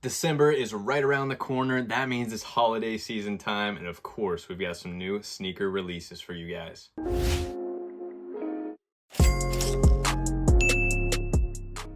December is right around the corner. That means it's holiday season time. And of course, we've got some new sneaker releases for you guys.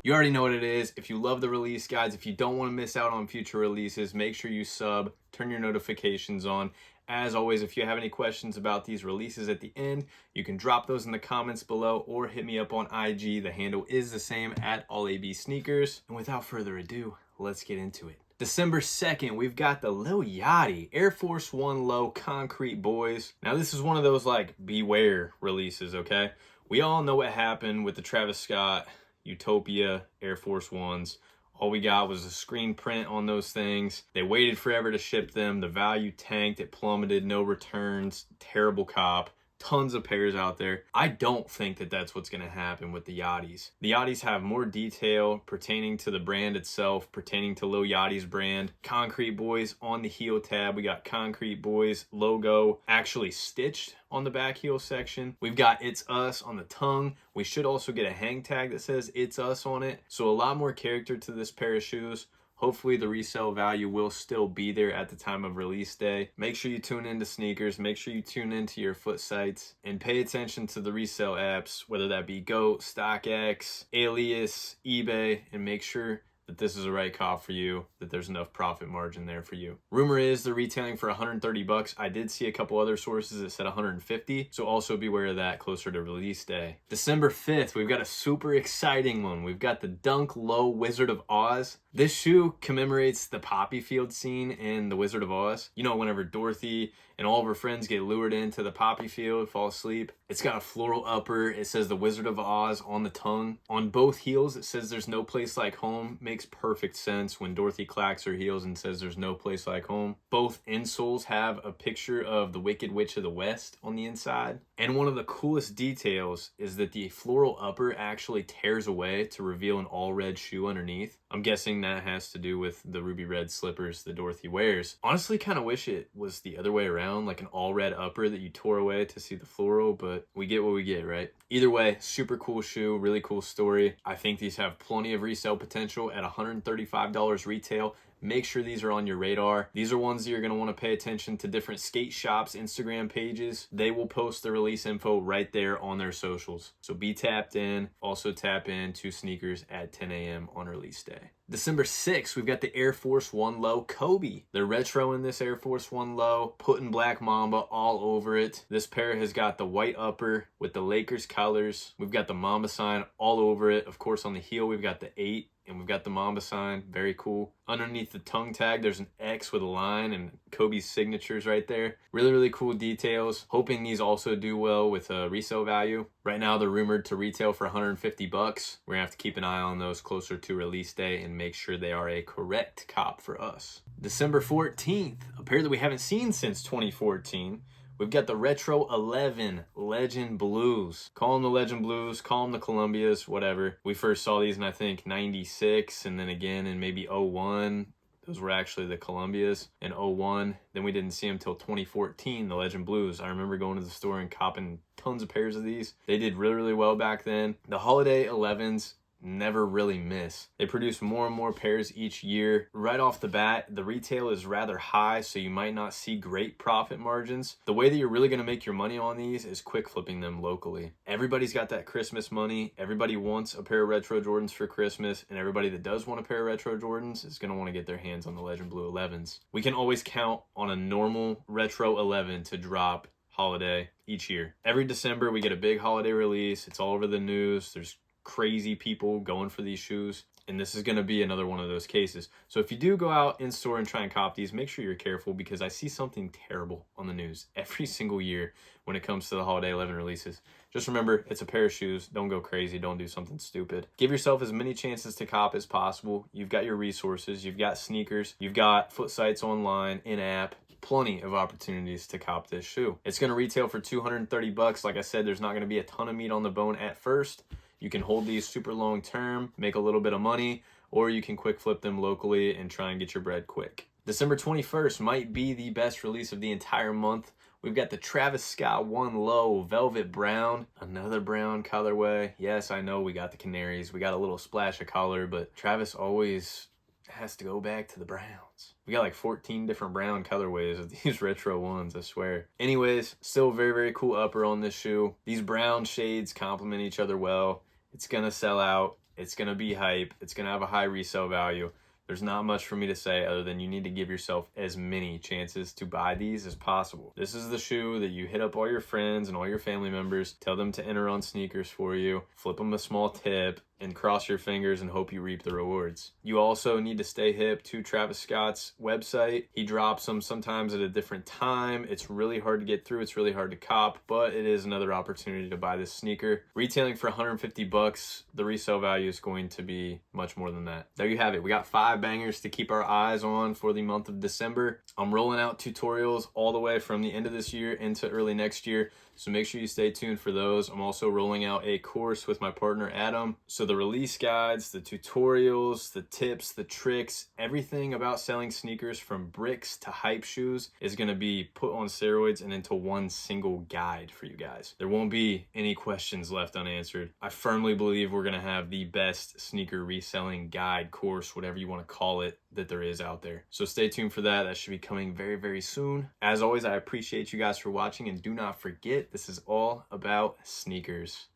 You already know what it is. If you love the release guides, if you don't want to miss out on future releases, make sure you sub, turn your notifications on. As always, if you have any questions about these releases at the end, you can drop those in the comments below or hit me up on IG. The handle is the same at AllABSneakers. And without further ado, let's get into it. December 2nd, we've got the Lil Yachty Air Force One Low Concrete Boys. Now this is one of those like beware releases, okay? We all know what happened with the Travis Scott Utopia Air Force Ones. All we got was a screen print on those things. They waited forever to ship them. The value tanked, it plummeted, no returns, terrible cop. Tons of pairs out there. I don't think that that's what's going to happen with the Yachties. The Yachties have more detail pertaining to the brand itself, pertaining to Lil Yachty's brand. Concrete Boys on the heel tab. We got Concrete Boys logo actually stitched on the back heel section. We've got It's Us on the tongue. We should also get a hang tag that says It's Us on it. So a lot more character to this pair of shoes. Hopefully the resale value will still be there at the time of release day. Make sure you tune into sneakers, make sure you tune into your foot sites, and pay attention to the resale apps, whether that be GOAT, StockX, Alias, eBay, and make sure that this is the right cop for you, that there's enough profit margin there for you. Rumor is they're retailing for 130 bucks. I did see a couple other sources that said 150, so also beware of that closer to release day. December 5th, we've got a super exciting one. We've got the Dunk Low Wizard of Oz. This shoe commemorates the poppy field scene in The Wizard of Oz. You know, whenever Dorothy and all of her friends get lured into the poppy field, fall asleep. It's got a floral upper. It says The Wizard of Oz on the tongue. On both heels, it says there's no place like home. Makes perfect sense when Dorothy clacks her heels and says there's no place like home. Both insoles have a picture of the Wicked Witch of the West on the inside. And one of the coolest details is that the floral upper actually tears away to reveal an all red shoe underneath. I'm guessing that has to do with the ruby red slippers that Dorothy wears. Honestly, kind of wish it was the other way around, like an all red upper that you tore away to see the floral, but we get what we get, right? Either way, super cool shoe, really cool story. I think these have plenty of resale potential at $135 retail. Make sure these are on your radar. These are ones that you're going to want to pay attention to different skate shops, Instagram pages. They will post the release info right there on their socials. So be tapped in. Also tap in to sneakers at 10 a.m. on release day. December 6th, we've got the Air Force One Low Kobe. They're retro in this Air Force One Low, putting Black Mamba all over it. This pair has got the white upper with the Lakers colors. We've got the Mamba sign all over it. Of course, on the heel, we've got the 8. And we've got the Mamba sign, very cool. Underneath the tongue tag, there's an X with a line and Kobe's signatures right there. Really, really cool details. Hoping these also do well with resale value. Right now, they're rumored to retail for 150 bucks. We're gonna have to keep an eye on those closer to release day and make sure they are a correct cop for us. December 14th, a pair that we haven't seen since 2014. We've got the Retro 11 Legend Blues. Call them the Legend Blues, call them the Columbias, whatever. We first saw these in, I think, 96, and then again in maybe 01. Those were actually the Columbias in 01. Then we didn't see them till 2014, the Legend Blues. I remember going to the store and copping tons of pairs of these. They did really, really well back then. The Holiday 11s never really miss. They produce more and more pairs each year. Right off the bat, the retail is rather high, so you might not see great profit margins. The way that you're really going to make your money on these is quick flipping them locally. Everybody's got that Christmas money. Everybody wants a pair of retro Jordans for Christmas, and everybody that does want a pair of retro Jordans is going to want to get their hands on the Legend Blue 11s. We can always count on a normal retro 11 to drop holiday each year. Every December, we get a big holiday release. It's all over the news. There's crazy people going for these shoes, and this is going to be another one of those cases. So if you do go out in store and try and cop these, make sure you're careful, because I see something terrible on the news every single year when it comes to the Holiday 11 releases. Just remember, it's a pair of shoes. Don't go crazy. Don't do something stupid. Give yourself as many chances to cop as possible. You've got your resources. You've got sneakers. You've got foot sites online, in-app. Plenty of opportunities to cop this shoe. It's going to retail for 230 bucks. Like I said, there's not going to be a ton of meat on the bone at first. You can hold these super long term, make a little bit of money, or you can quick flip them locally and try and get your bread quick. December 21st might be the best release of the entire month. We've got the Travis Scott One Low Velvet Brown, another brown colorway. Yes, I know we got the canaries. We got a little splash of color, but Travis always has to go back to the Browns. We got like 14 different brown colorways of these retro ones, I swear. Anyways, still very, very cool upper on this shoe. These brown shades complement each other well. It's gonna sell out. It's gonna be hype. It's gonna have a high resale value. There's not much for me to say other than you need to give yourself as many chances to buy these as possible. This is the shoe that you hit up all your friends and all your family members, tell them to enter on sneakers for you, flip them a small tip, and cross your fingers and hope you reap the rewards. You also need to stay hip to Travis Scott's website. He drops them sometimes at a different time. It's really hard to get through. It's really hard to cop, but it is another opportunity to buy this sneaker. Retailing for 150 bucks, the resale value is going to be much more than that. There you have it. We got 5 bangers to keep our eyes on for the month of December. I'm rolling out tutorials all the way from the end of this year into early next year, so make sure you stay tuned for those. I'm also rolling out a course with my partner Adam. So the release guides, the tutorials, the tips, the tricks, everything about selling sneakers from bricks to hype shoes is going to be put on steroids and into one single guide for you guys. There won't be any questions left unanswered. I firmly believe we're going to have the best sneaker reselling guide, course, whatever you want to call it, that there is out there. So stay tuned for that. That should be coming very, very soon. As always, I appreciate you guys for watching, and do not forget, this is all about sneakers.